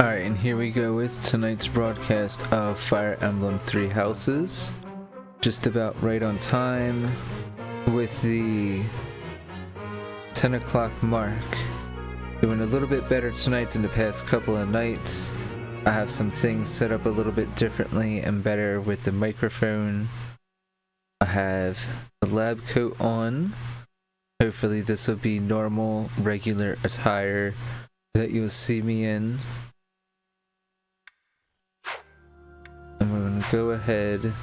Alright, and here we go with tonight's broadcast of Fire Emblem Three Houses. Just about right on time with the 10 o'clock mark. Doing a little bit better tonight than the past couple of nights. I have some things set up a little bit differently and better with the microphone. I have the lab coat on. Hopefully this will be normal, regular attire that you'll see me in. And we're going to go ahead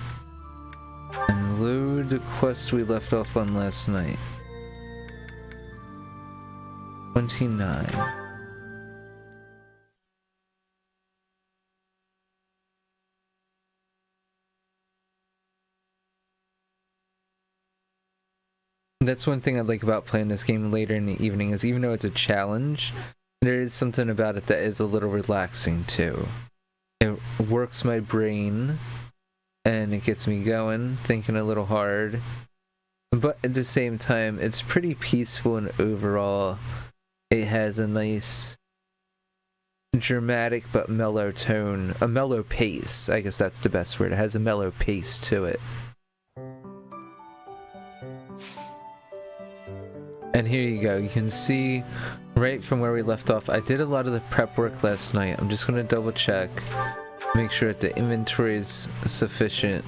and load the quest we left off on last night. 29. That's one thing I like about playing this game later in the evening, is even though it's a challenge, there is something about it that is a little relaxing too. It works my brain and it gets me going, thinking a little hard. But at the same time, it's pretty peaceful, and overall it has a nice dramatic but mellow tone, a mellow pace. I guess that's the best word. It has a mellow pace to it. And here you go. You can see right from where we left off. I did a lot of the prep work last night. I'm just going to double check, make sure that the inventory is sufficient.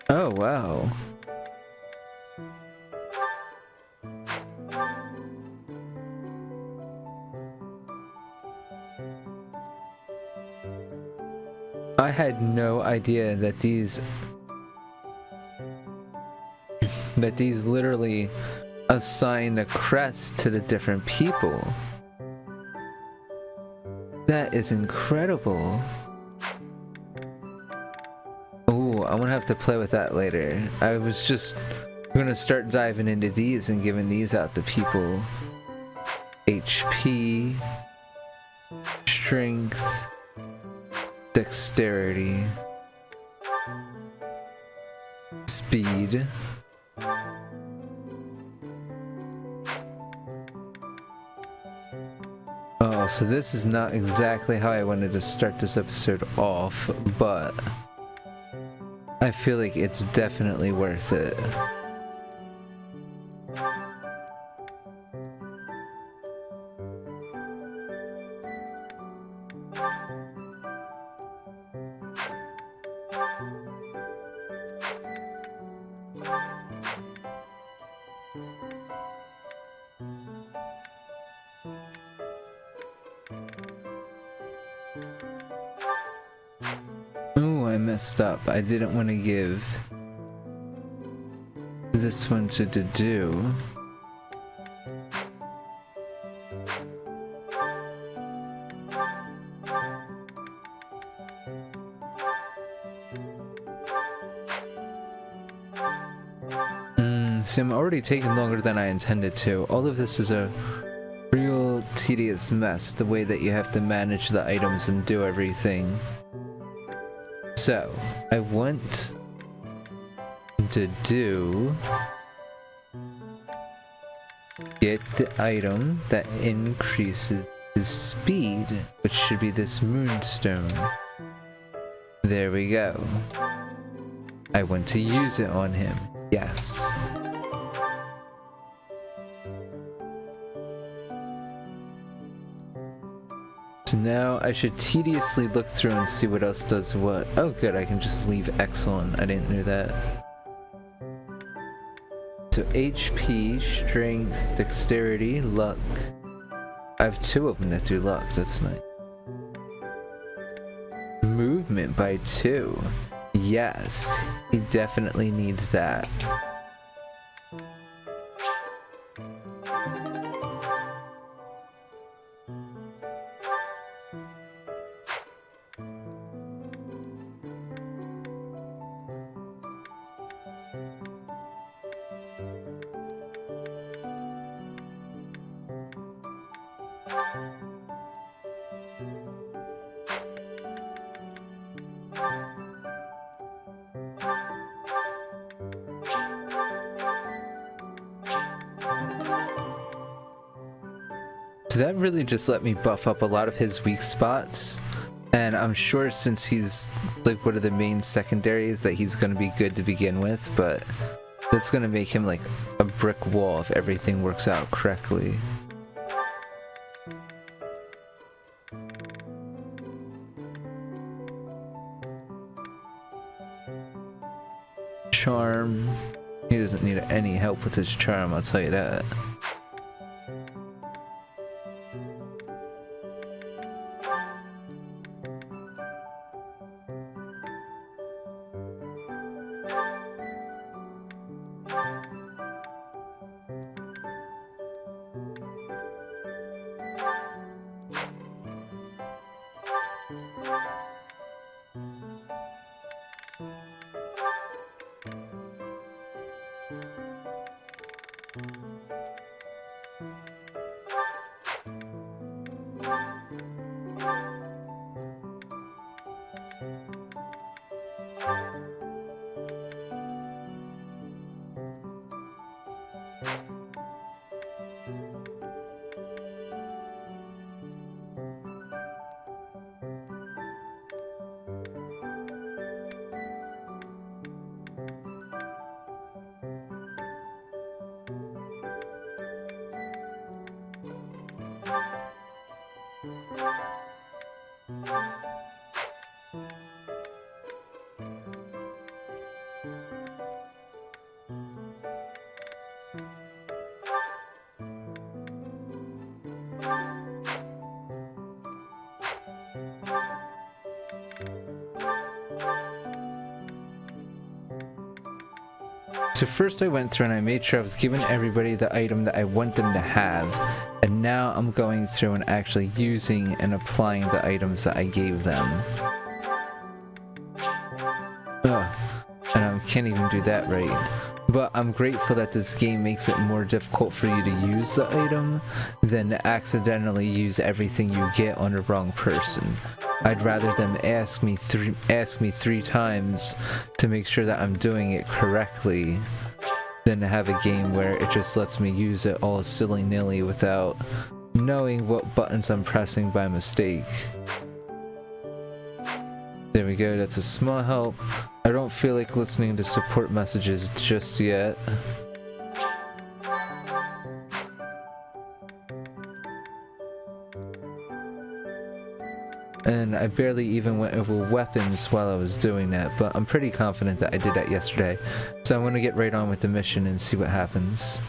Oh, wow. I had no idea that these literally assign a crest to the different people. That is incredible. I'm gonna have to play with that later. I was just gonna start diving into these and giving these out to people. HP, strength, dexterity, speed. Oh, so this is not exactly how I wanted to start this episode off, but I feel like it's definitely worth it. I messed up. I didn't want to give this one to do. See, I'm already taking longer than I intended to. All of this is a real tedious mess, the way that you have to manage the items and do everything. So, I want to get the item that increases his speed, which should be this Moonstone. There we go. I want to use it on him. Yes. So now I should tediously look through and see what else does what. Oh good, I can just leave X on. I didn't know that. So HP, strength, dexterity, luck. I have two of them that do luck, that's nice. Movement by 2. Yes, he definitely needs that. So that really just let me buff up a lot of his weak spots. And I'm sure since he's like one of the main secondaries that he's going to be good to begin with, but that's going to make him like a brick wall if everything works out correctly. Charm. He doesn't need any help with his charm, I'll tell you that. So first I went through and I made sure I was giving everybody the item that I want them to have, and now I'm going through and actually using and applying the items that I gave them. Ugh, and I can't even do that right. But I'm grateful that this game makes it more difficult for you to use the item than to accidentally use everything you get on the wrong person. I'd rather them ask me three times to make sure that I'm doing it correctly than to have a game where it just lets me use it all silly-nilly without knowing what buttons I'm pressing by mistake. There we go, that's a small help. I don't feel like listening to support messages just yet. And I barely even went over weapons while I was doing that, but I'm pretty confident that I did that yesterday. So I'm going to get right on with the mission and see what happens.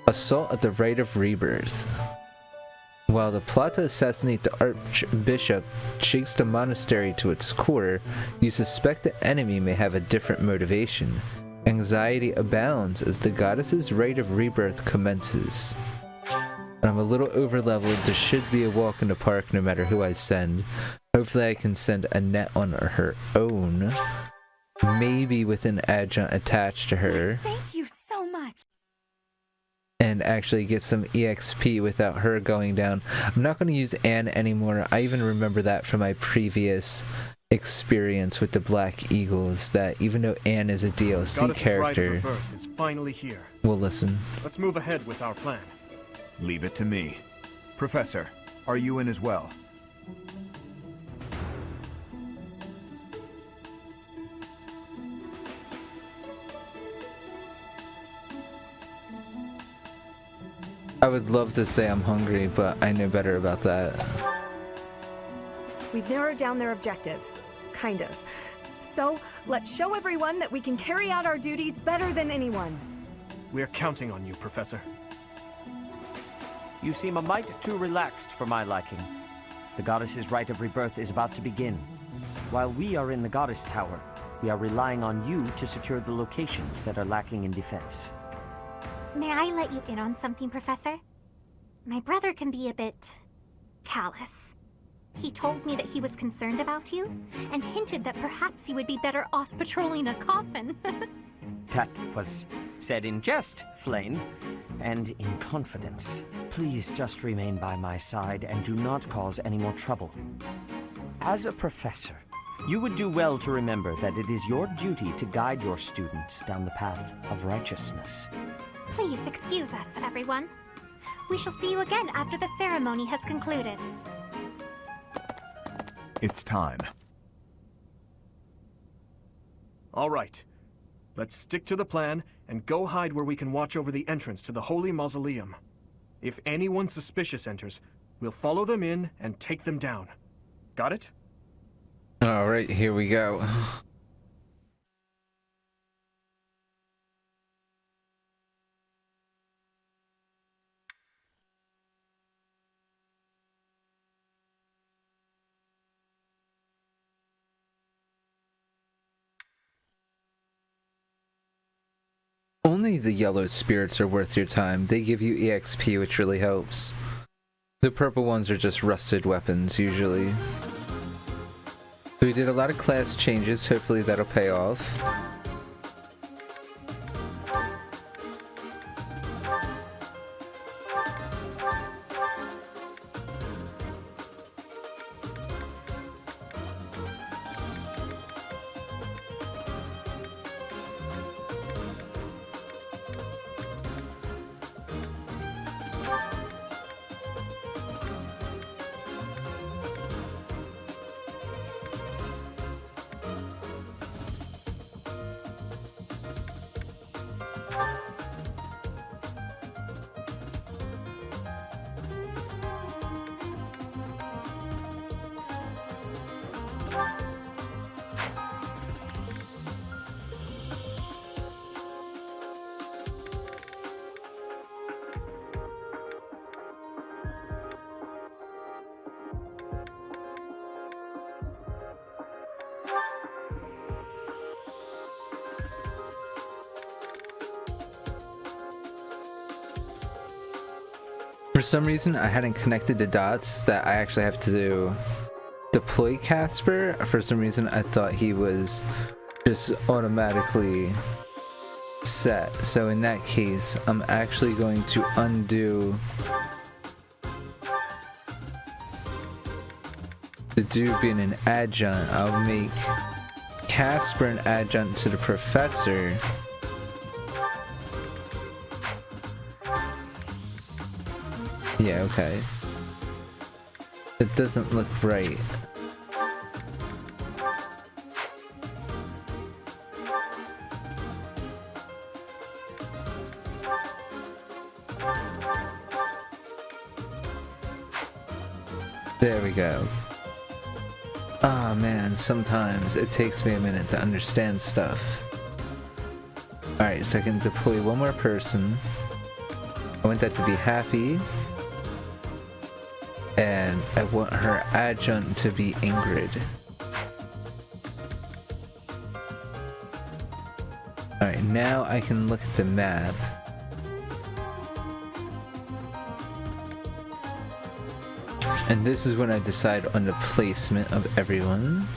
Assault at the Rite of Rebirth. While the plot to assassinate the Archbishop shakes the monastery to its core, you suspect the enemy may have a different motivation. Anxiety abounds as the goddess's Rite of Rebirth commences. I'm a little overleveled. This should be a walk in the park no matter who I send. Hopefully I can send Annette on her own. Maybe with an adjunct attached to her. Thank you so much. And actually get some EXP without her going down. I'm not going to use Anne anymore. I even remember that from my previous experience with the Black Eagles, that even though Anne is a DLC character, Rebirth is finally here. We'll listen. Let's move ahead with our plan. Leave it to me. Professor, are you in as well? I would love to say I'm hungry, but I know better about that. We've narrowed down their objective. Kind of. So, let's show everyone that we can carry out our duties better than anyone. We're counting on you, Professor. You seem a mite too relaxed for my liking. The goddess's Rite of Rebirth is about to begin. While we are in the Goddess Tower, we are relying on you to secure the locations that are lacking in defense. May I let you in on something, Professor? My brother can be a bit callous. He told me that he was concerned about you, and hinted that perhaps you would be better off patrolling a coffin. That was said in jest, Flame. and in confidence. Please just remain by my side and do not cause any more trouble. As a professor, you would do well to remember that it is your duty to guide your students down the path of righteousness. Please excuse us, everyone. We shall see you again after the ceremony has concluded. It's time. All right. Let's stick to the plan and go hide where we can watch over the entrance to the Holy Mausoleum. If anyone suspicious enters, we'll follow them in and take them down. Got it? Alright, here we go. Only the yellow spirits are worth your time. They give you EXP, which really helps. The purple ones are just rusted weapons, usually. So we did a lot of class changes. Hopefully that'll pay off. For some reason, I hadn't connected the dots that I actually have to deploy Casper. For some reason, I thought he was just automatically set. So in that case, I'm actually going to undo the dude being an adjunct. I'll make Casper an adjunct to the professor. Yeah, okay. It doesn't look right. There we go. Ah, man, sometimes it takes me a minute to understand stuff. Alright, so I can deploy one more person. I want that to be happy. And I want her adjunct to be Ingrid. Alright, now I can look at the map. And this is when I decide on the placement of everyone.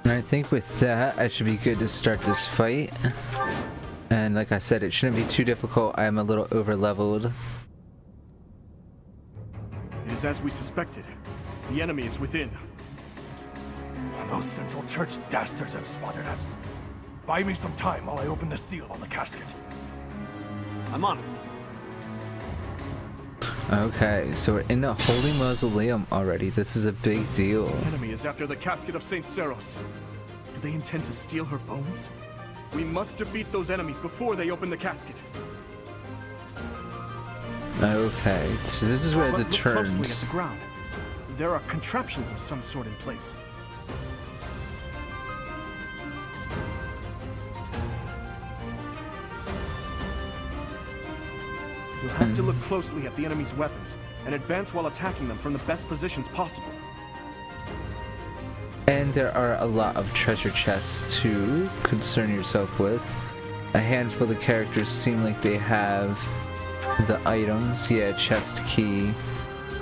And I think with that, I should be good to start this fight. And like I said, it shouldn't be too difficult. I am a little over leveled. It is as we suspected. The enemy is within. Those Central Church dastards have spotted us. Buy me some time while I open the seal on the casket. I'm on it. Okay, so we're in the Holy Mausoleum already. This is a big deal. The enemy is after the casket of Saint Seros. Do they intend to steal her bones? We must defeat those enemies before they open the casket. Okay, so this is where But the look closely at turns. the ground. There are contraptions of some sort in place. You'll have to look closely at the enemy's weapons and advance while attacking them from the best positions possible. And there are a lot of treasure chests to concern yourself with. A handful of characters seem like they have the items. Yeah, chest key.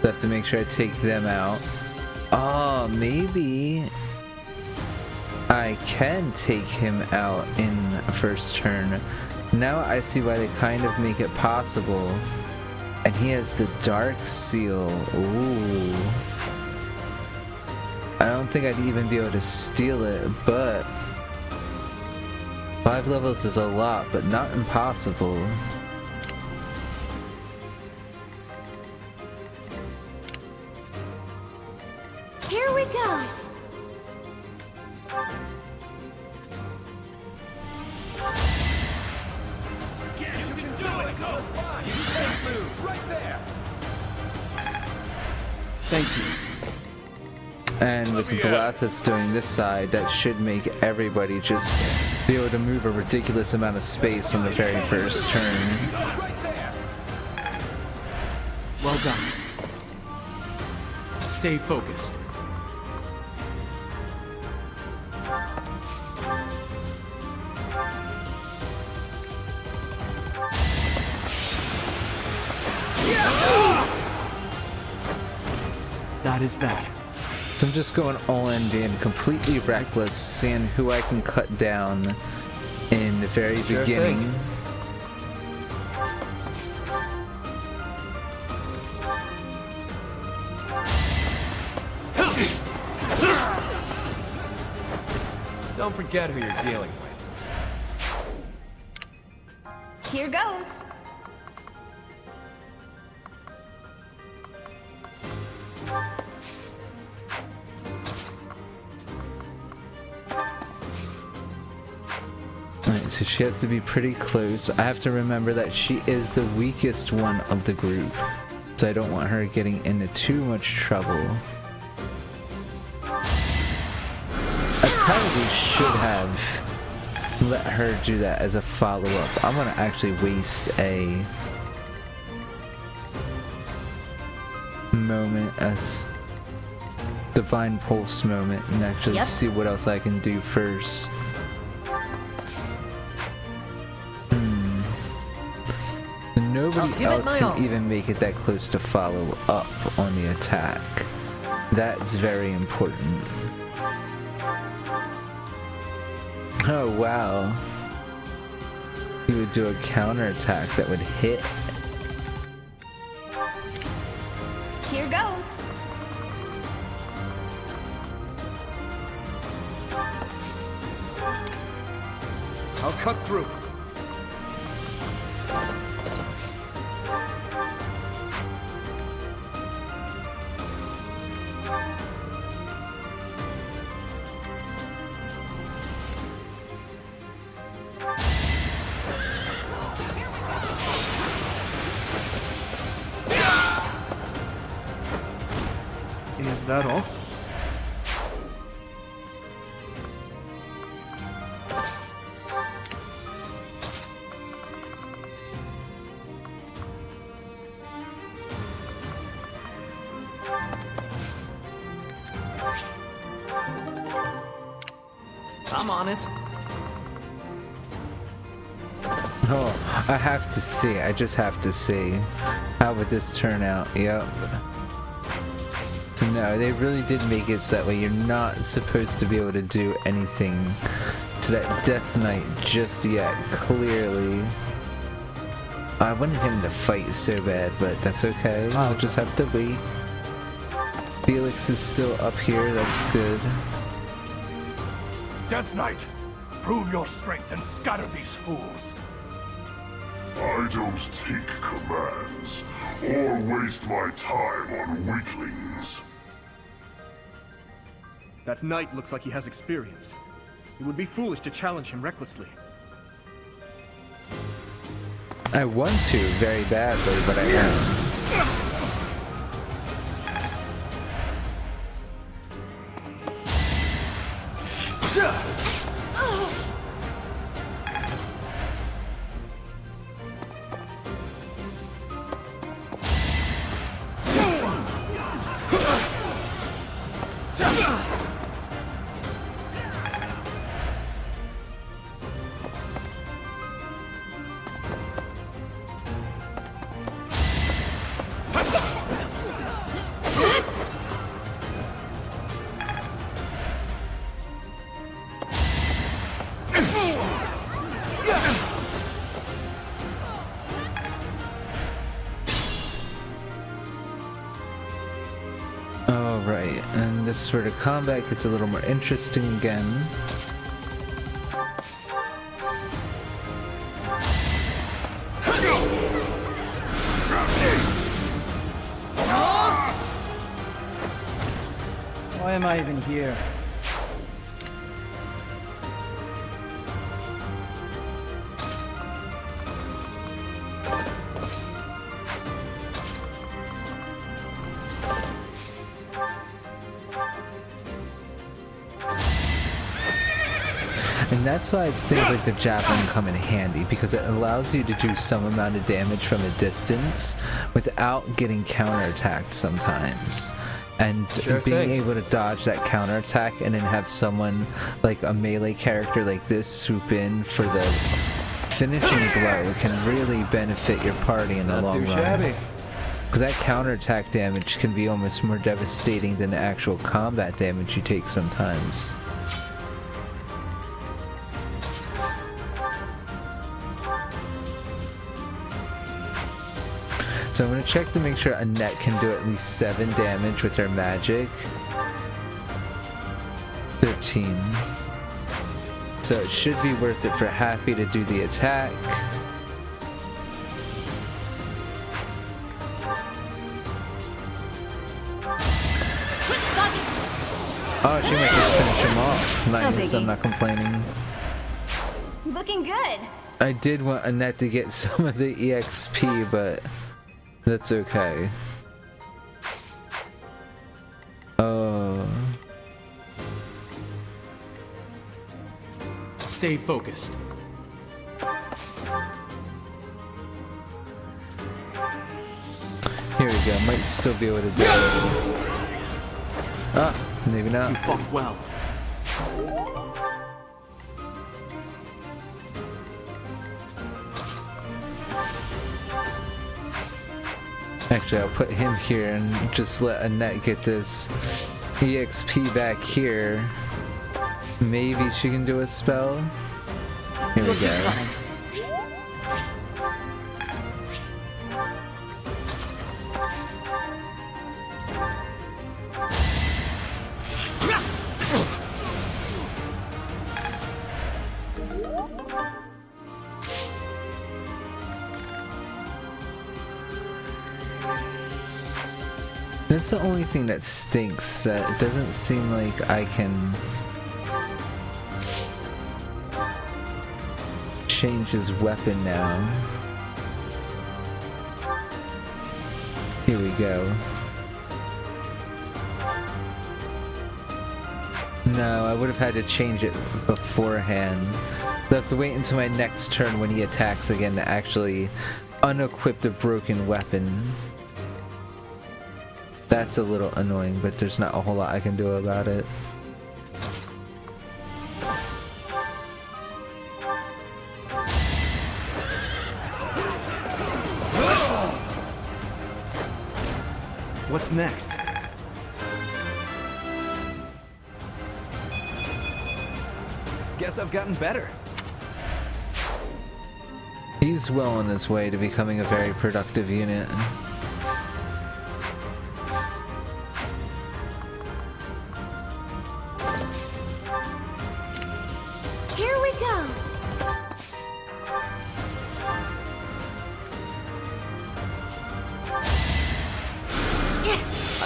So I have to make sure I take them out. Oh, maybe I can take him out in a first turn. Now I see why they kind of make it possible. And he has the Dark Seal. Ooh. I don't think I'd even be able to steal it, but 5 levels is a lot, but not impossible. Here we go. Thank you. And with Galathis doing this side, that should make everybody just be able to move a ridiculous amount of space on the very first turn. Well done. Stay focused. That is that. So I'm just going all in, being completely reckless, seeing who I can cut down in the very Sure beginning. thing. Don't forget who you're dealing with. Here goes. Alright, so she has to be pretty close. I have to remember that she is the weakest one of the group, so I don't want her getting into too much trouble. I probably should have let her do that as a follow-up. I'm gonna actually waste a moment, divine pulse moment, and actually see what else I can do first. Nobody else can even make it that close to follow up on the attack. That's very important. Oh wow. He would do a counterattack that would hit. Here goes. I'll cut through. Is that all? I'm on it. Oh, I have to see. I just have to see. How would this turn out? Yep. So no, they really did make it so that way you're not supposed to be able to do anything to that Death Knight just yet, clearly. I wanted him to fight so bad, but that's okay. I'll just have to wait. Felix is still up here, that's good. Death Knight, prove your strength and scatter these fools. I don't take commands. or waste my time on weaklings. That knight looks like he has experience. It would be foolish to challenge him recklessly. I want to very badly, but I won't. Alright, and this sort of combat gets a little more interesting again. Why am I even here? And that's why things like the javelin come in handy, because it allows you to do some amount of damage from a distance without getting counterattacked sometimes. And being able to dodge that counterattack and then have someone like a melee character like this swoop in for the finishing blow can really benefit your party in the long run. Because that counterattack damage can be almost more devastating than the actual combat damage you take sometimes. So I'm going to check to make sure Annette can do at least 7 damage with her magic. 13. So it should be worth it for Happy to do the attack. Oh, she might just finish him off. Nice, I'm not complaining. Looking good. I did want Annette to get some of the EXP, but that's okay. Oh. Stay focused. Here we go. Might still be able to do it. Ah, maybe not. You fought well. Actually, I'll put him here and just let Annette get this EXP back here. Maybe she can do a spell. Here we go. That's the only thing that stinks, that it doesn't seem like I can change his weapon now. Here we go. No, I would have had to change it beforehand. I have to wait until my next turn when he attacks again to actually unequip the broken weapon. That's a little annoying, but there's not a whole lot I can do about it. What's next? Guess I've gotten better. He's well on his way to becoming a very productive unit.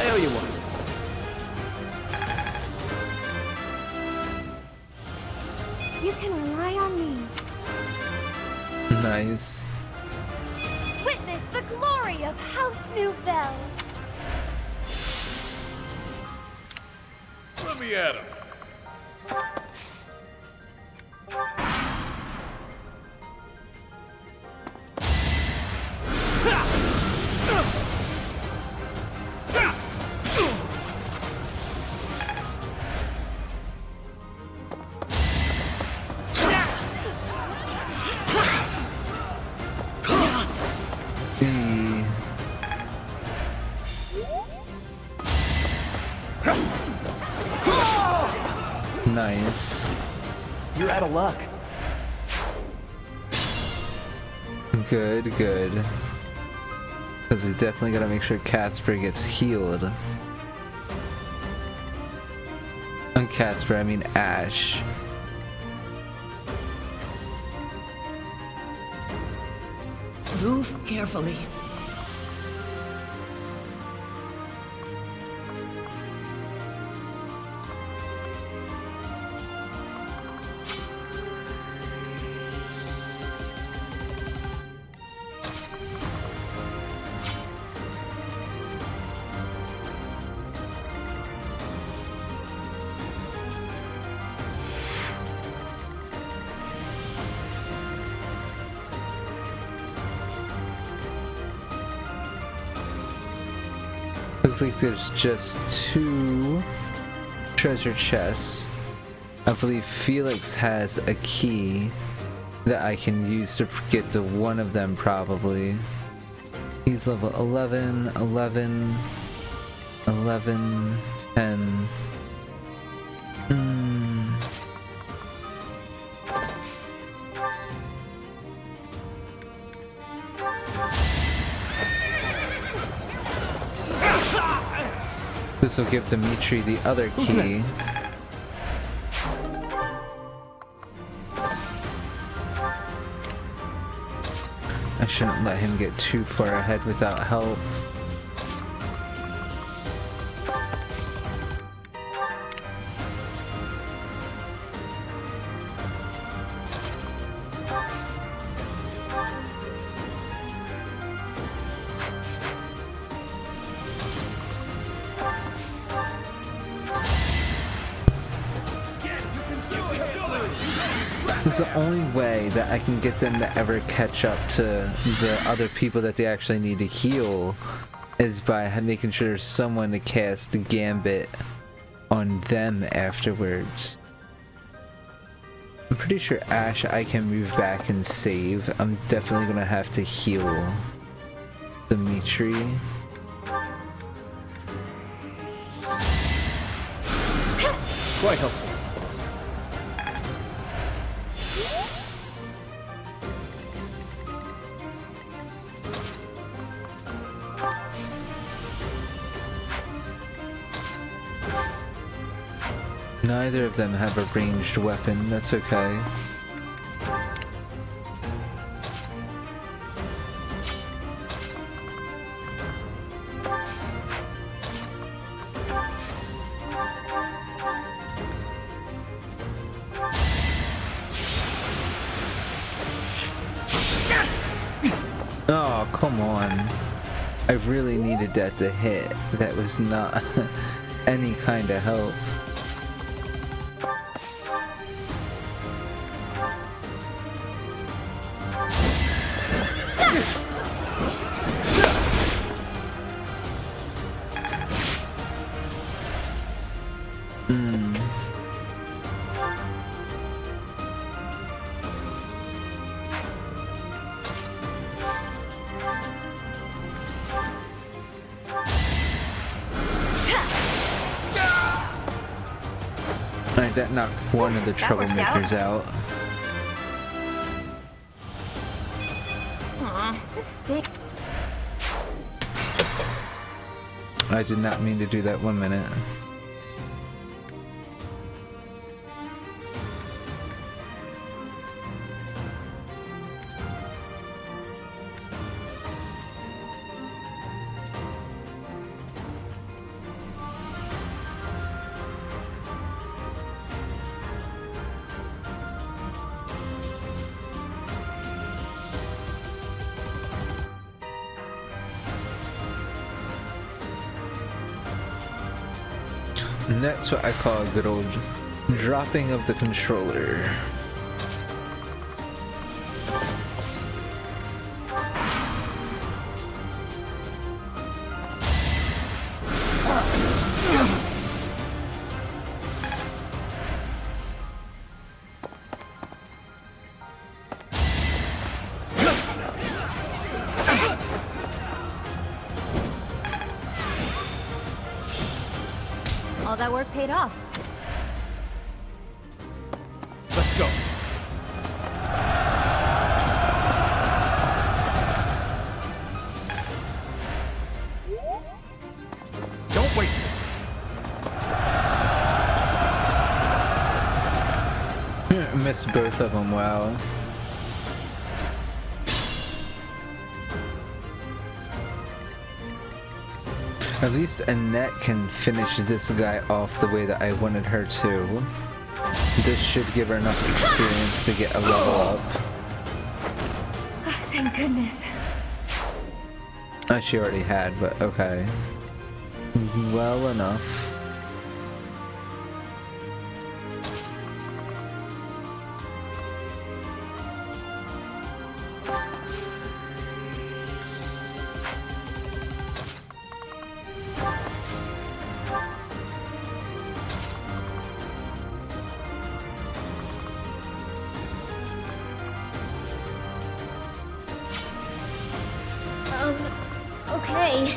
I owe you one. You can rely on me. Nice. Witness the glory of House Nouvelle. Let me at him. Nice. You're out of luck. Good, good. Because we definitely gotta make sure Casper gets healed. On Casper, I mean Ash. Move carefully. Looks like there's just 2 treasure chests. I believe Felix has a key that I can use to get to one of them probably. He's level 11, 11, 11, 10. This will give Dimitri the other key. Who's next? I shouldn't let him get too far ahead without help. It's the only way that I can get them to ever catch up to the other people that they actually need to heal is by making sure there's someone to cast the Gambit on them afterwards. I'm pretty sure Ash I can move back and save. I'm definitely gonna have to heal Dimitri. Quite helpful. Neither of them have a ranged weapon, that's okay. Oh, come on. I really needed that to hit. That was not any kind of help. Alright, that knocked one of the troublemakers out. This stink. I did not mean to do that 1 minute. And that's what I call a good old dropping of the controller. All that work paid off. Let's go. Don't waste it. Missed both of them, wow. At least Annette can finish this guy off the way that I wanted her to. This should give her enough experience to get a level up. Oh, thank goodness. She already had, but okay. Well enough. Okay.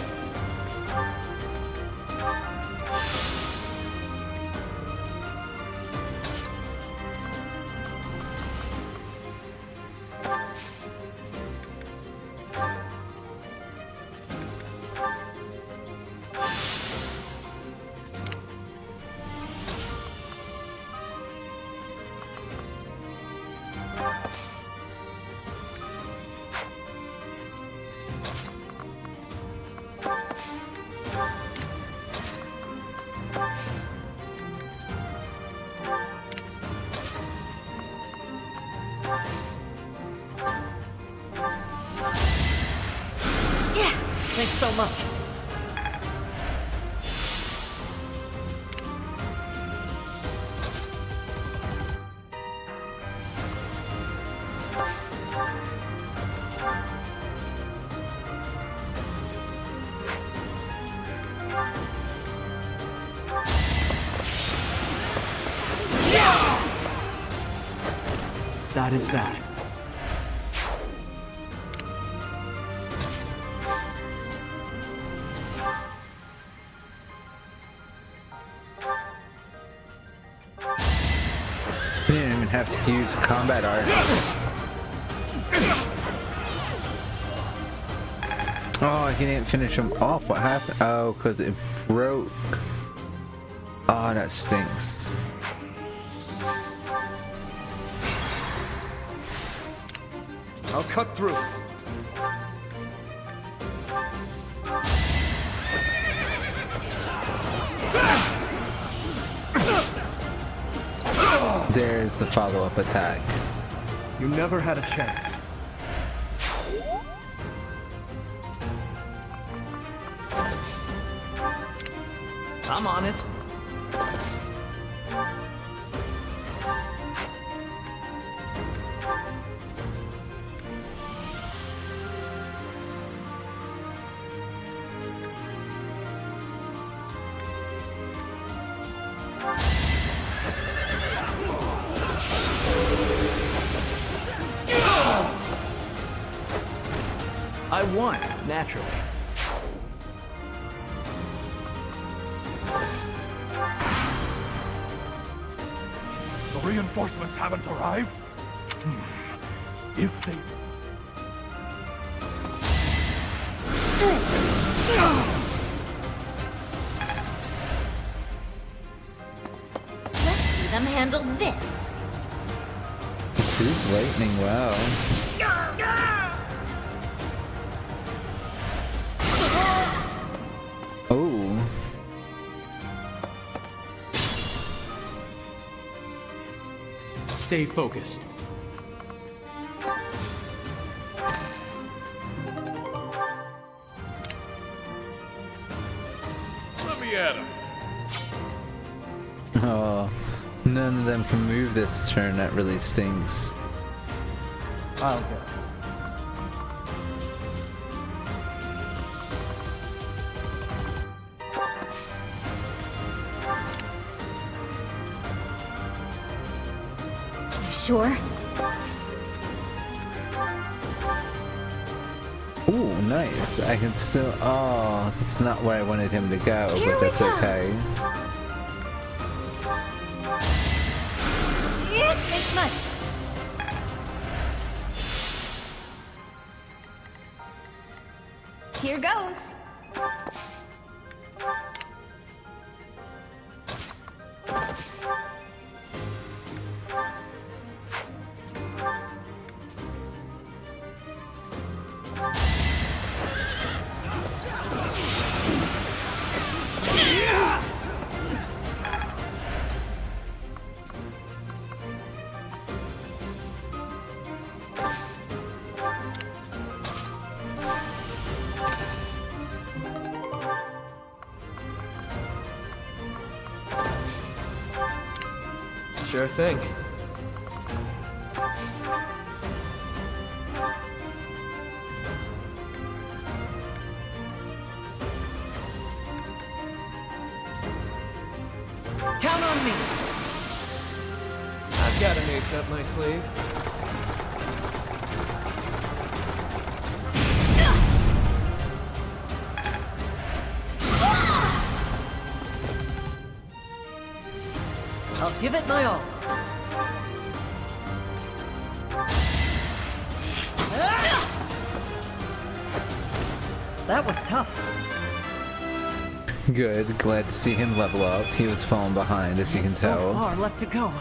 Thanks so much. That is that. You didn't even have to use combat arts. Oh, he didn't finish him off. What happened? Oh, because it broke. Oh, that stinks. I'll cut through. There's the follow-up attack. You never had a chance. I'm on it. I won, naturally. The reinforcements haven't arrived? If they... Let's see them handle this. Improved lightning, wow. Oh. Stay focused. Let me at him. none of them can move this turn, that really stinks. I'll go. You sure? Ooh, nice. I can still... Oh, that's not where I wanted him to go, but that's okay. Thanks much. Here goes. Sure thing. Count on me. I've got an ace up my sleeve. I'll give it my all. That was tough. Good. Glad to see him level up. He was falling behind, as you can So tell. far left to go.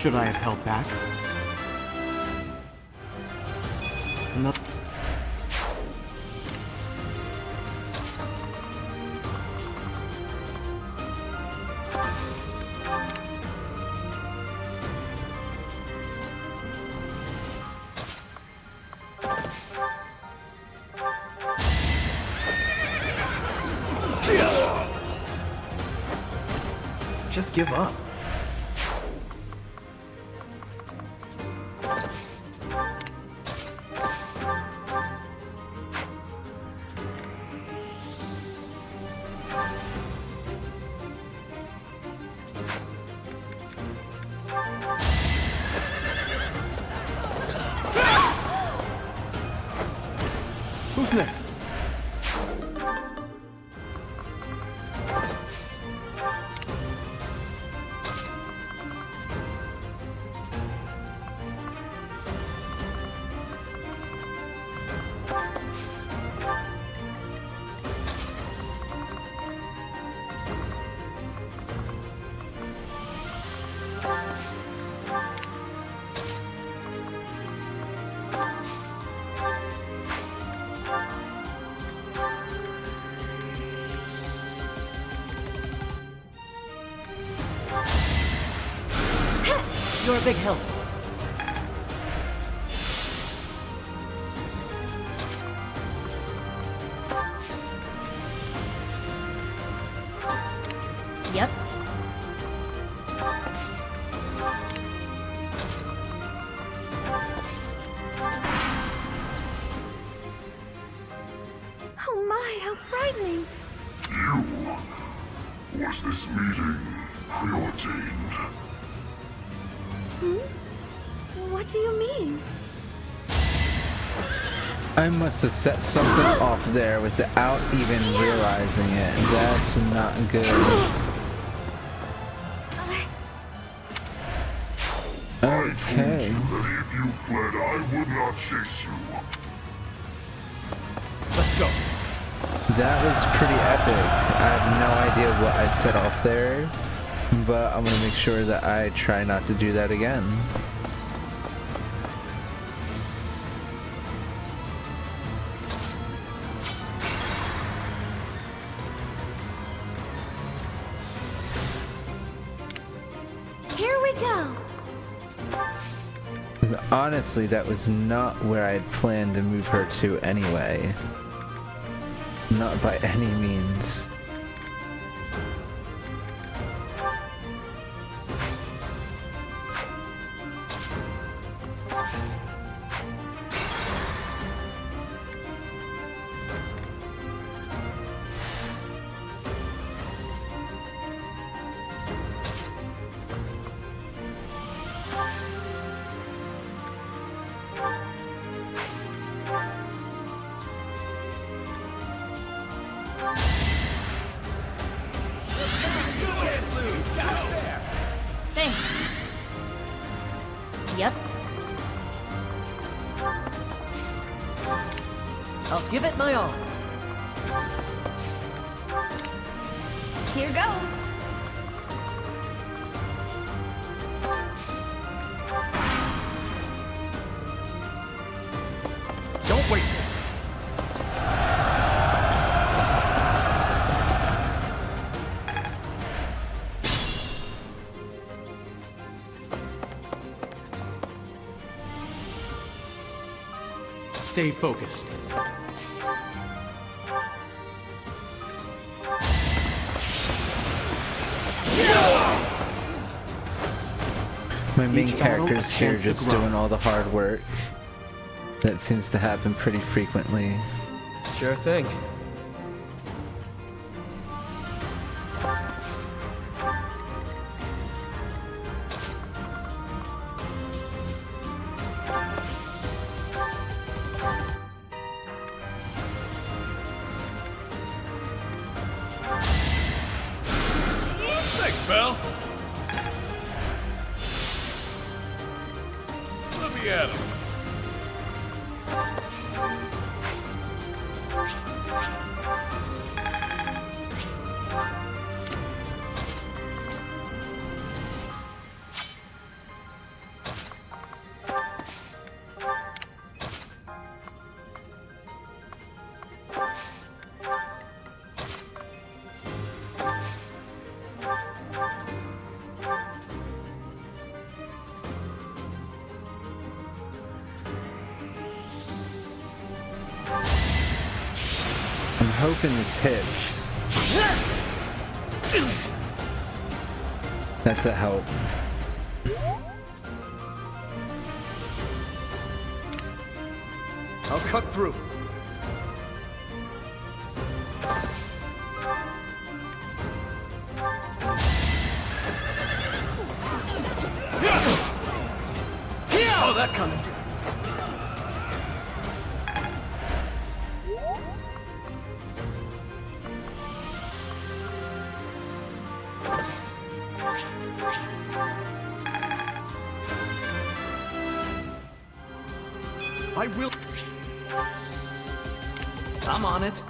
Should I have held back? Not Just give up. Who's next? You're a big help. Yep. Oh my, how frightening. Was this meeting preordained? What do you mean? I must have set something off there without even realizing it. That's not good. Okay. That if you fled, I would not chase you. Let's go. That was pretty epic. I have no idea what I set off there, but I'm gonna make sure that I try not to do that again. Here we go. Honestly, that was not where I had planned to move her to anyway. Not by any means. Thanks. Yep. I'll give it my all. Here goes. Don't waste it. Stay focused. My main Each battle, character's a here chance to just grow. doing all the hard work. That seems to happen pretty frequently. Sure thing. Thanks, pal. Let me at him. I'm hoping this hits. That's a help. I'll cut through. Saw that coming. I will. I'm on it.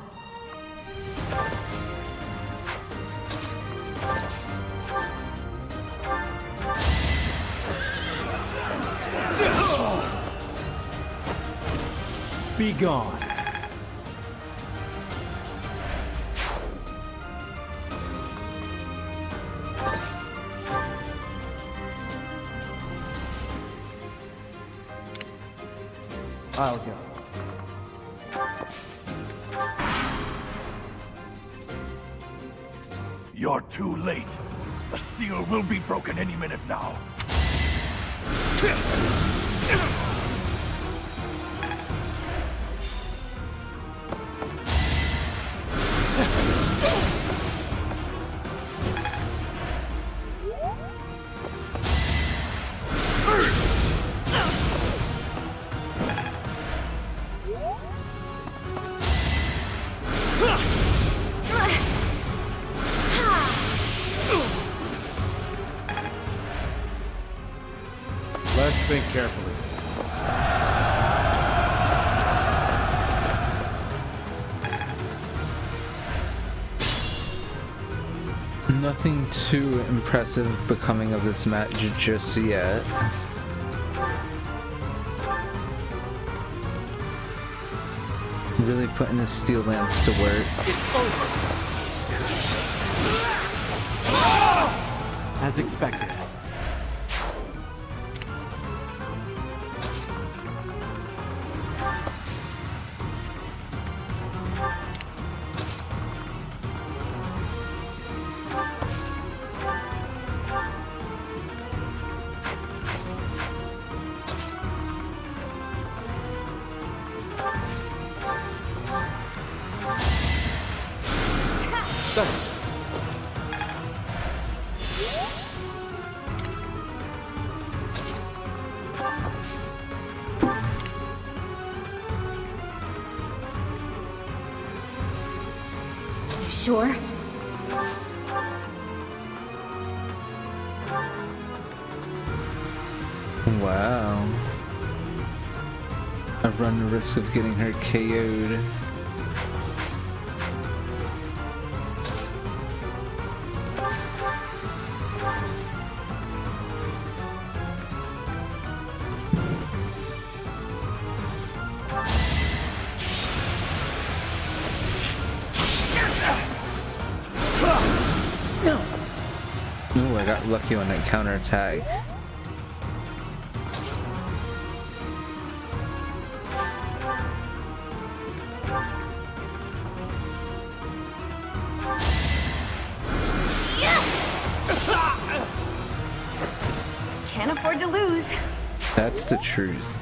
Be gone. I'll go. You're too late. The seal will be broken any minute now. Think carefully. Nothing too impressive becoming of this match just yet. Really putting the steel lance to work. It's over. As expected. Thanks. You sure? Wow. I've run the risk of getting her KO'd. Ooh, I got lucky on that counterattack. Can't afford to lose. That's the truth.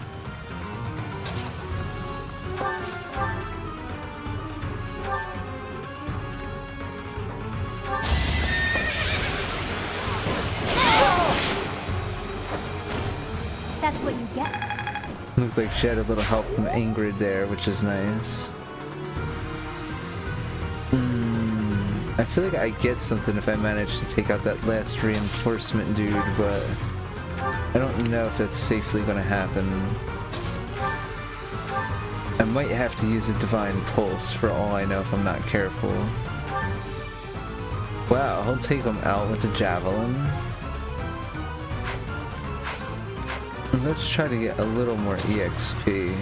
That's what you get. Looked like she had a little help from Ingrid there, which is nice. I feel like I get something if I manage to take out that last reinforcement dude, but I don't know if that's safely gonna happen. I might have to use a Divine Pulse for all I know if I'm not careful. Wow, he'll take him out with a Javelin. Let's try to get a little more EXP.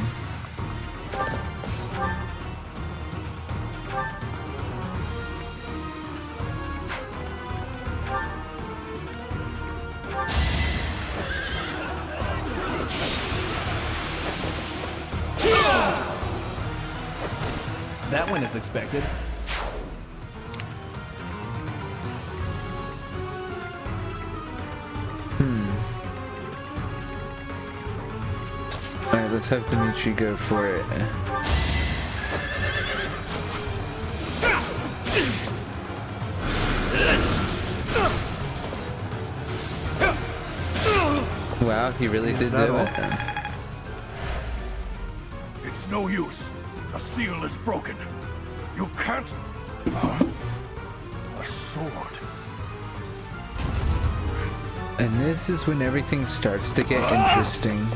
That went as expected. Alright, let's have Dimitri go for it. Wow, he really did do it. It's no use. The seal is broken. You can't... a sword. And this is when everything starts to get interesting.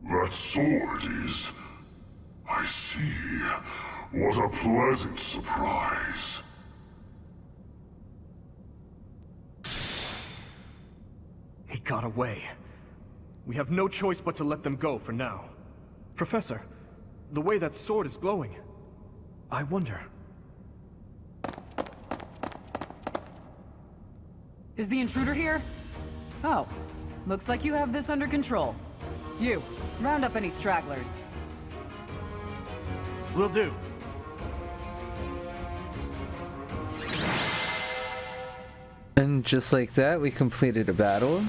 That sword is... I see. What a pleasant surprise. They got away. We have no choice but to let them go for now. Professor, the way that sword is glowing, I wonder... Is the intruder here? Oh, looks like you have this under control. You, round up any stragglers. Will do. And just like that, we completed a battle.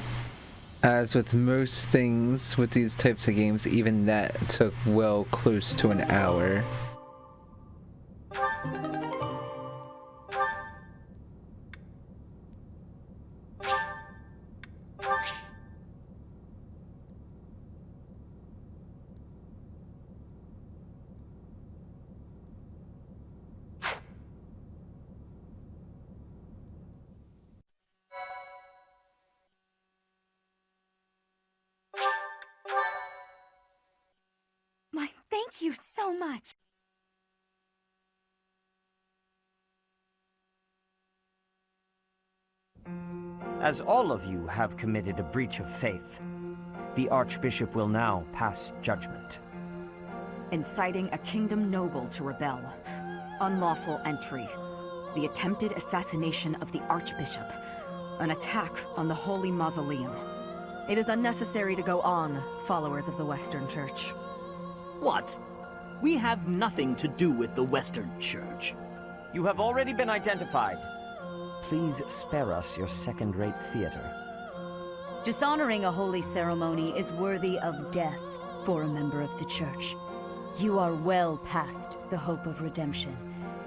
As with most things with these types of games, even that took well close to an hour. Thank you so much. As all of you have committed a breach of faith, the Archbishop will now pass judgment. Inciting a kingdom noble to rebel. Unlawful entry. The attempted assassination of the Archbishop. An attack on the Holy Mausoleum. It is unnecessary to go on, followers of the Western Church. What? We have nothing to do with the Western Church. You have already been identified. Please spare us your second-rate theater. Dishonoring a holy ceremony is worthy of death for a member of the Church. You are well past the hope of redemption.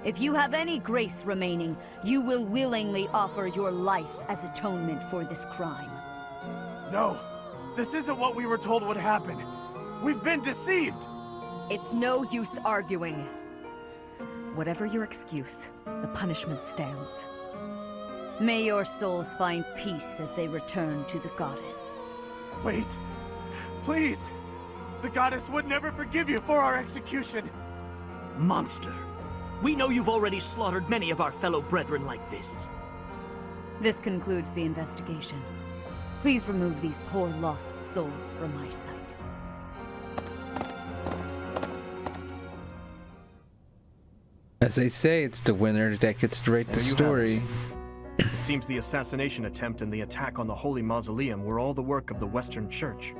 If you have any grace remaining, you will willingly offer your life as atonement for this crime. No! This isn't what we were told would happen! We've been deceived! It's no use arguing. Whatever your excuse, the punishment stands. May your souls find peace as they return to the goddess. Wait! Please! The goddess would never forgive you for our execution! Monster! We know you've already slaughtered many of our fellow brethren like this. This concludes the investigation. Please remove these poor lost souls from my sight. As they say, it's the winner that gets to write the story. It seems the assassination attempt and the attack on the Holy Mausoleum were all the work of the Western Church.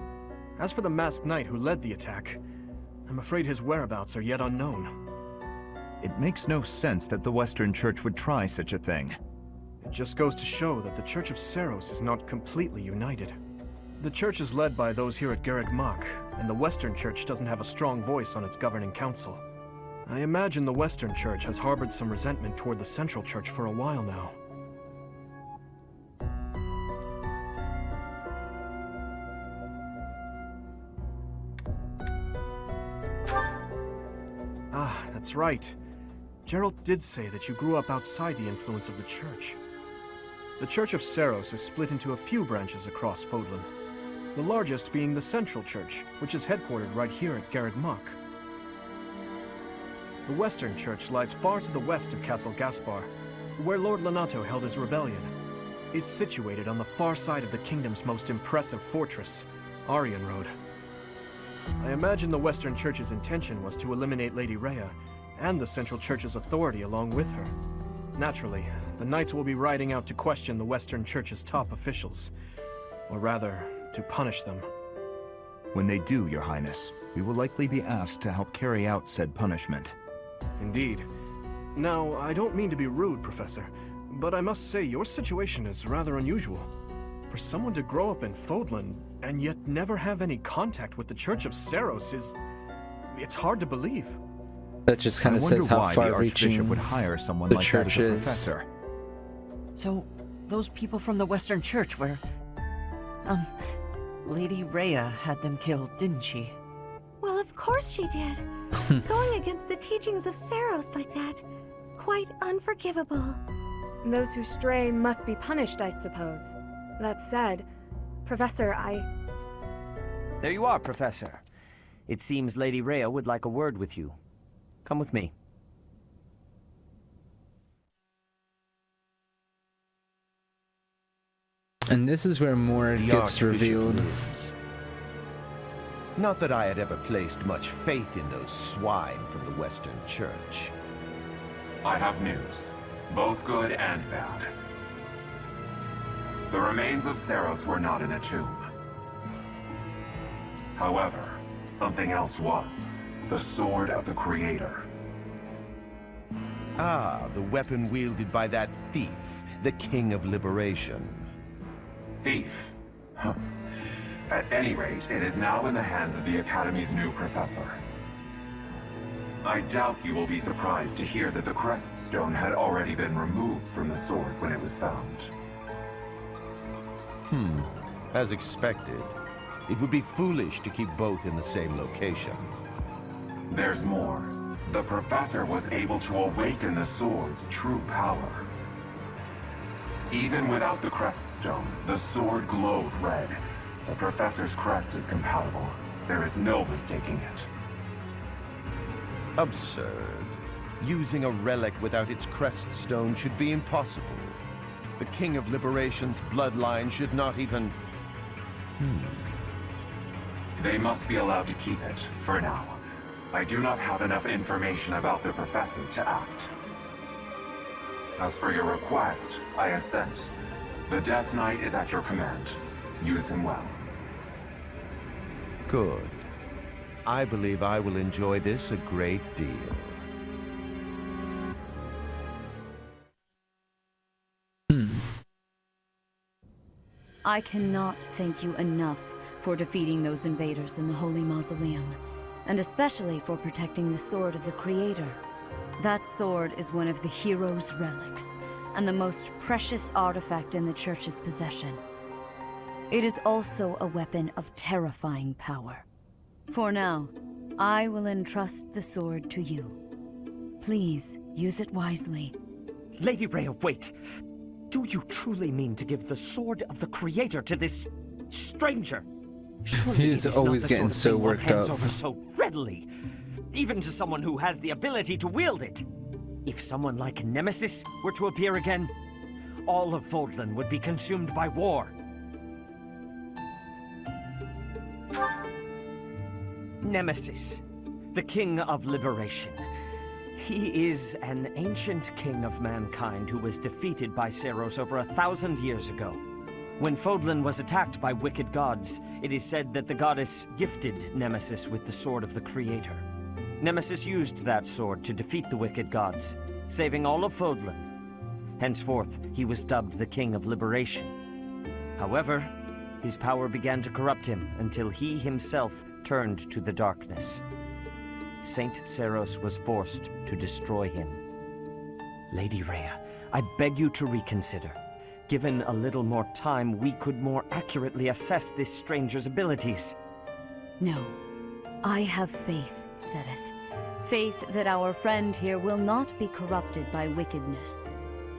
As for the masked knight who led the attack, I'm afraid his whereabouts are yet unknown. It makes no sense that the Western Church would try such a thing. It just goes to show that the Church of Seiros is not completely united. The Church is led by those here at Garreg Mach, and the Western Church doesn't have a strong voice on its governing council. I imagine the Western Church has harbored some resentment toward the Central Church for a while now. Ah, that's right. Geralt did say that you grew up outside the influence of the Church. The Church of Seiros is split into a few branches across Fodlan, the largest being the Central Church, which is headquartered right here at Garreg Mach. The Western Church lies far to the west of Castle Gaspar, where Lord Lonato held his rebellion. It's situated on the far side of the kingdom's most impressive fortress, Arianrode. I imagine the Western Church's intention was to eliminate Lady Rhea, and the Central Church's authority along with her. Naturally, the Knights will be riding out to question the Western Church's top officials. Or rather, to punish them. When they do, Your Highness, we will likely be asked to help carry out said punishment. Indeed. Now, I don't mean to be rude, Professor, but I must say your situation is rather unusual. For someone to grow up in Fodlan, and yet never have any contact with the Church of Seiros it's hard to believe. That just kind of says how far-reaching the Archbishop would hire someone the like Church that as a is. professor. So, those people from the Western Church were... Lady Rhea had them killed, didn't she? Well, of course she did. Going against the teachings of Seiros like that, quite unforgivable. Those who stray must be punished, I suppose. That said, Professor, There you are, Professor. It seems Lady Rhea would like a word with you. Come with me. And this is where more The gets Archbishop revealed. lives. Not that I had ever placed much faith in those swine from the Western Church. I have news, both good and bad. The remains of Saros were not in a tomb. However, something else was. The Sword of the Creator. Ah, the weapon wielded by that thief, the King of Liberation. Thief? Huh. At any rate, it is now in the hands of the Academy's new professor. I doubt you will be surprised to hear that the crest stone had already been removed from the sword when it was found. As expected. It would be foolish to keep both in the same location. There's more. The professor was able to awaken the sword's true power. Even without the crest stone, the sword glowed red. The professor's crest is compatible. There is no mistaking it. Absurd. Using a relic without its crest stone should be impossible. The King of Liberation's bloodline should not even... They must be allowed to keep it, for now. I do not have enough information about the professor to act. As for your request, I assent. The Death Knight is at your command. Use him well. Good. I believe I will enjoy this a great deal. I cannot thank you enough for defeating those invaders in the Holy Mausoleum, and especially for protecting the Sword of the Creator. That sword is one of the hero's relics, and the most precious artifact in the Church's possession. It is also a weapon of terrifying power. For now, I will entrust the sword to you. Please, use it wisely. Lady Rhea, wait! Do you truly mean to give the Sword of the Creator to this stranger? Surely He's it is always not the getting sort of so thing one worked hands up. over so readily, even to someone who has the ability to wield it. If someone like Nemesis were to appear again, all of Vodland would be consumed by war. Nemesis, the King of Liberation. He is an ancient king of mankind who was defeated by Saros over 1,000 years ago. When Fodlan was attacked by wicked gods, it is said that the goddess gifted Nemesis with the Sword of the Creator. Nemesis used that sword to defeat the wicked gods, saving all of Fodlan. Henceforth, he was dubbed the King of Liberation. However, his power began to corrupt him until he himself turned to the darkness. Saint Saros was forced to destroy him. Lady Rhea, I beg you to reconsider. Given a little more time, we could more accurately assess this stranger's abilities. No. I have faith, Sedith. Faith that our friend here will not be corrupted by wickedness.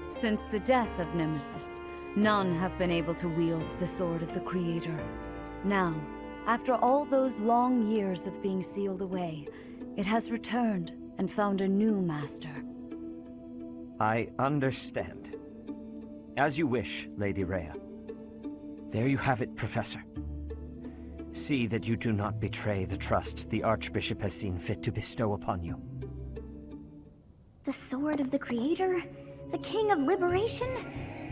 Since the death of Nemesis, none have been able to wield the Sword of the Creator. Now, after all those long years of being sealed away, it has returned and found a new master. I understand. As you wish, Lady Rhea. There you have it, Professor. See that you do not betray the trust the Archbishop has seen fit to bestow upon you. The Sword of the Creator? The King of Liberation?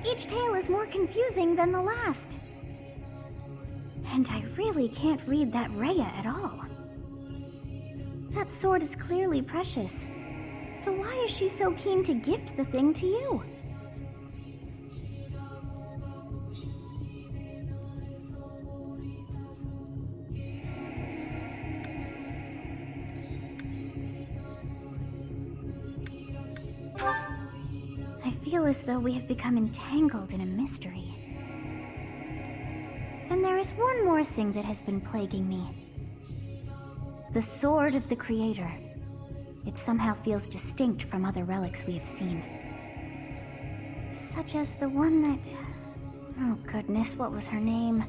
Each tale is more confusing than the last. And I really can't read that Rhea at all. That sword is clearly precious. So why is she so keen to gift the thing to you? I feel as though we have become entangled in a mystery. And there is one more thing that has been plaguing me. The Sword of the Creator. It somehow feels distinct from other relics we have seen. Such as the one that... Oh goodness, what was her name?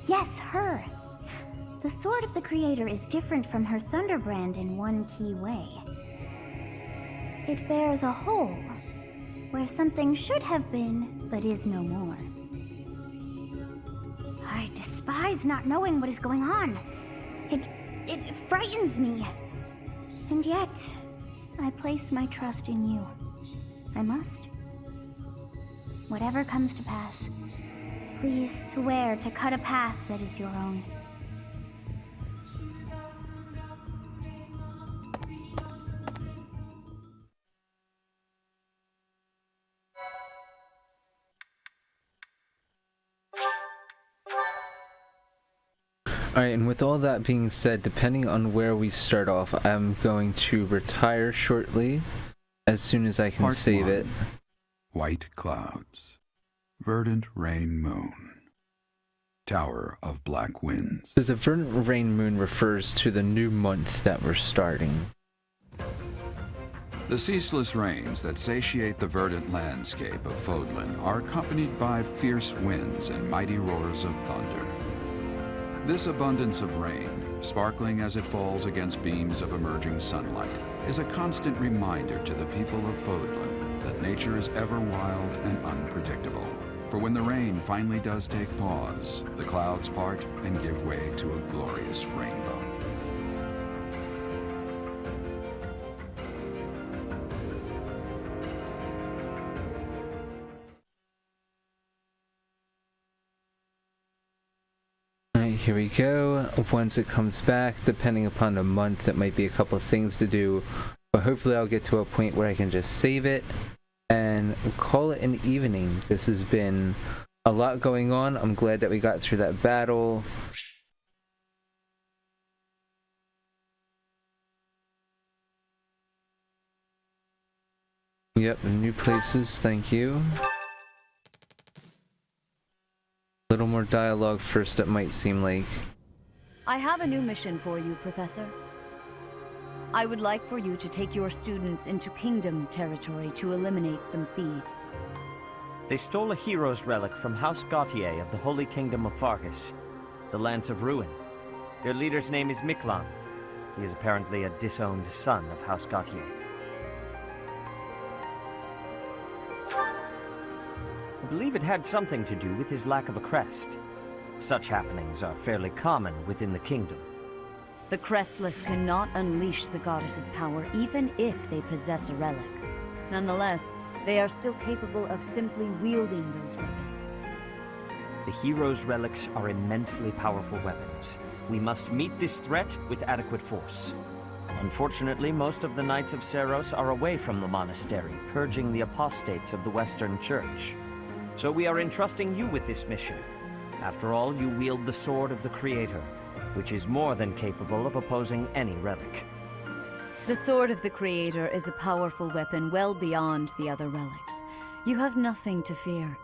Yes, her! The Sword of the Creator is different from her Thunderbrand in one key way. It bears a hole, where something should have been, but is no more. I despise not knowing what is going on. It frightens me. And yet, I place my trust in you. I must. Whatever comes to pass, please swear to cut a path that is your own. Alright, and with all that being said, depending on where we start off, I'm going to retire shortly, as soon as I can save it. White clouds. Verdant rain moon. Tower of black winds. So the verdant rain moon refers to the new month that we're starting. The ceaseless rains that satiate the verdant landscape of Fodlan are accompanied by fierce winds and mighty roars of thunder. This abundance of rain, sparkling as it falls against beams of emerging sunlight, is a constant reminder to the people of Fodlan that nature is ever wild and unpredictable. For when the rain finally does take pause, the clouds part and give way to a glorious rainbow. Here we go. Once it comes back, depending upon the month, that might be a couple of things to do, but hopefully I'll get to a point where I can just save it and call it an evening. This has been a lot going on. I'm glad that we got through that battle. Yep, new places, thank you. A little more dialogue first, it might seem like. I have a new mission for you, Professor. I would like for you to take your students into Kingdom territory to eliminate some thieves. They stole a hero's relic from House Gautier of the Holy Kingdom of Fargus, the Lance of Ruin. Their leader's name is Miklan. He is apparently a disowned son of House Gautier. I believe it had something to do with his lack of a crest. Such happenings are fairly common within the kingdom. The Crestless cannot unleash the goddess's power even if they possess a relic. Nonetheless, they are still capable of simply wielding those weapons. The hero's relics are immensely powerful weapons. We must meet this threat with adequate force. Unfortunately, most of the Knights of Seiros are away from the monastery, purging the apostates of the Western Church. So we are entrusting you with this mission. After all, you wield the Sword of the Creator, which is more than capable of opposing any relic. The Sword of the Creator is a powerful weapon well beyond the other relics. You have nothing to fear.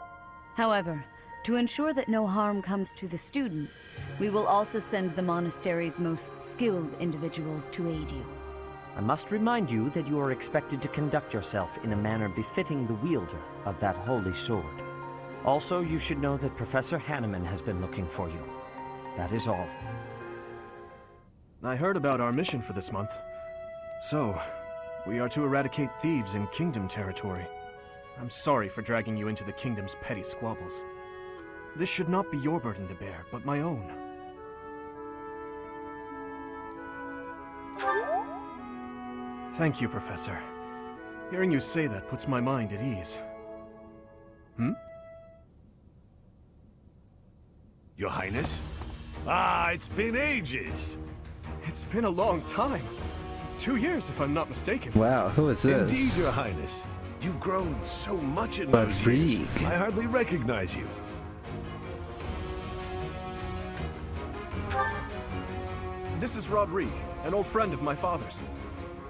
However, to ensure that no harm comes to the students, we will also send the monastery's most skilled individuals to aid you. I must remind you that you are expected to conduct yourself in a manner befitting the wielder of that holy sword. Also, you should know that Professor Hanneman has been looking for you. That is all. I heard about our mission for this month. So, we are to eradicate thieves in Kingdom territory. I'm sorry for dragging you into the Kingdom's petty squabbles. This should not be your burden to bear, but my own. Thank you, Professor. Hearing you say that puts my mind at ease. Your Highness? Ah, it's been ages. It's been a long time. 2 years, if I'm not mistaken. Wow, who is this? Indeed, Your Highness. You've grown so much in those years. I hardly recognize you. This is Rodrigue, an old friend of my father's.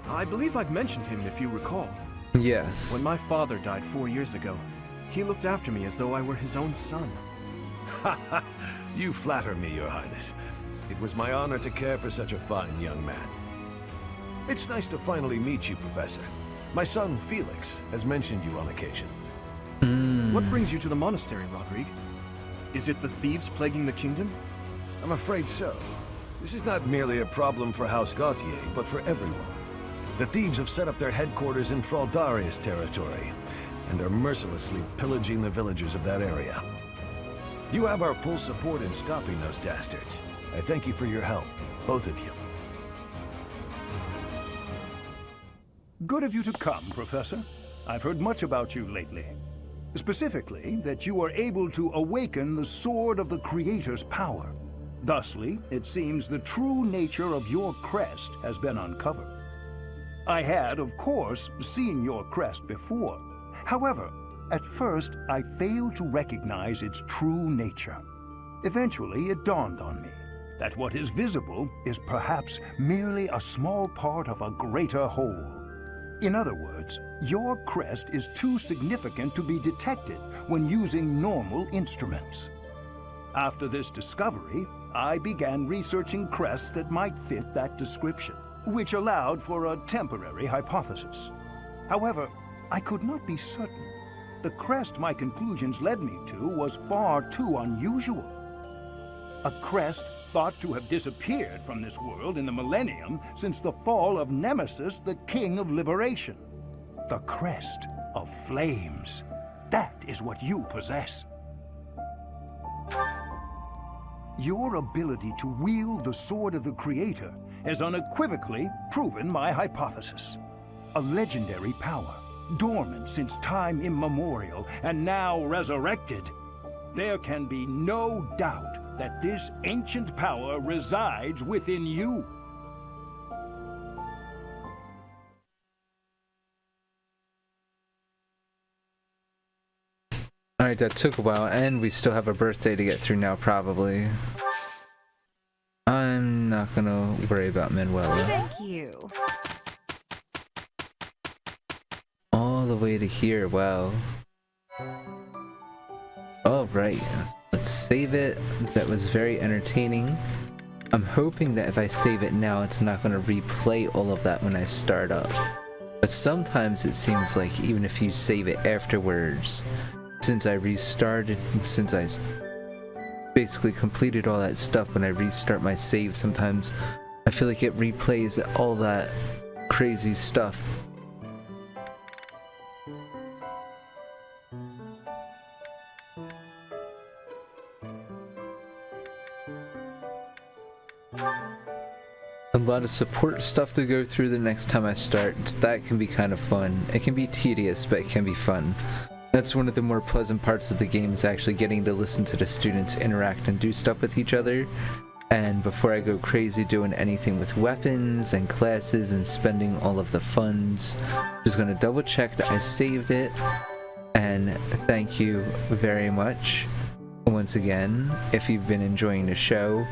I believe I've mentioned him, if you recall. Yes. When my father died 4 years ago, he looked after me as though I were his own son. You flatter me, Your Highness. It was my honor to care for such a fine young man. It's nice to finally meet you, Professor. My son, Felix, has mentioned you on occasion. What brings you to the monastery, Rodrigue? Is it the thieves plaguing the kingdom? I'm afraid so. This is not merely a problem for House Gautier, but for everyone. The thieves have set up their headquarters in Fraldarius territory, and are mercilessly pillaging the villagers of that area. You have our full support in stopping those dastards. I thank you for your help, both of you. Good of you to come, Professor. I've heard much about you lately. Specifically, that you are able to awaken the Sword of the Creator's power. Thusly, it seems the true nature of your crest has been uncovered. I had, of course, seen your crest before. However, at first, I failed to recognize its true nature. Eventually, it dawned on me that what is visible is perhaps merely a small part of a greater whole. In other words, your crest is too significant to be detected when using normal instruments. After this discovery, I began researching crests that might fit that description, which allowed for a temporary hypothesis. However, I could not be certain. The crest my conclusions led me to was far too unusual. A crest thought to have disappeared from this world in the millennium since the fall of Nemesis, the King of Liberation. The crest of flames. That is what you possess. Your ability to wield the Sword of the Creator has unequivocally proven my hypothesis. A legendary power, dormant since time immemorial, and now resurrected. There can be no doubt that this ancient power resides within you. Alright, that took a while, and we still have a birthday to get through now, probably. I'm not gonna worry about Manuela. Thank you. All the way to here, wow. Alright, let's save it. That was very entertaining. I'm hoping that if I save it now, it's not going to replay all of that when I start up. But sometimes it seems like even if you save it afterwards, since I restarted, since I basically completed all that stuff, when I restart my save, sometimes I feel like it replays all that crazy stuff. A lot of support stuff to go through the next time I start. That can be kind of fun. It can be tedious, but it can be fun. That's one of the more pleasant parts of the game, is actually getting to listen to the students interact and do stuff with each other. And before I go crazy doing anything with weapons and classes and spending all of the funds, just going to double check that I saved it. And thank you very much once again. If you've been enjoying the show,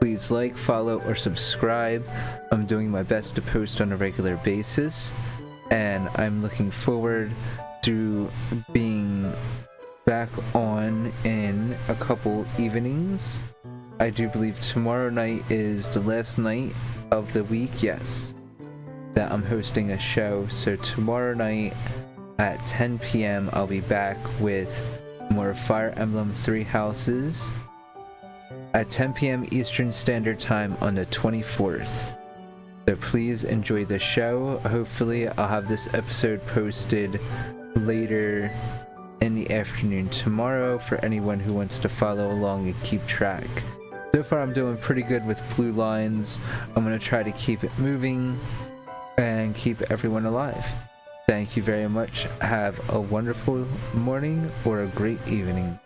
please like, follow, or subscribe. I'm doing my best to post on a regular basis, and I'm looking forward to being back on in a couple evenings. I do believe tomorrow night is the last night of the week, yes, that I'm hosting a show. So tomorrow night at 10 p.m. I'll be back with more Fire Emblem 3 Houses at 10 p.m. Eastern Standard Time on the 24th. So please enjoy the show. Hopefully I'll have this episode posted later in the afternoon tomorrow for anyone who wants to follow along and keep track. So far I'm doing pretty good with blue lines. I'm going to try to keep it moving and keep everyone alive. Thank you very much. Have a wonderful morning or a great evening.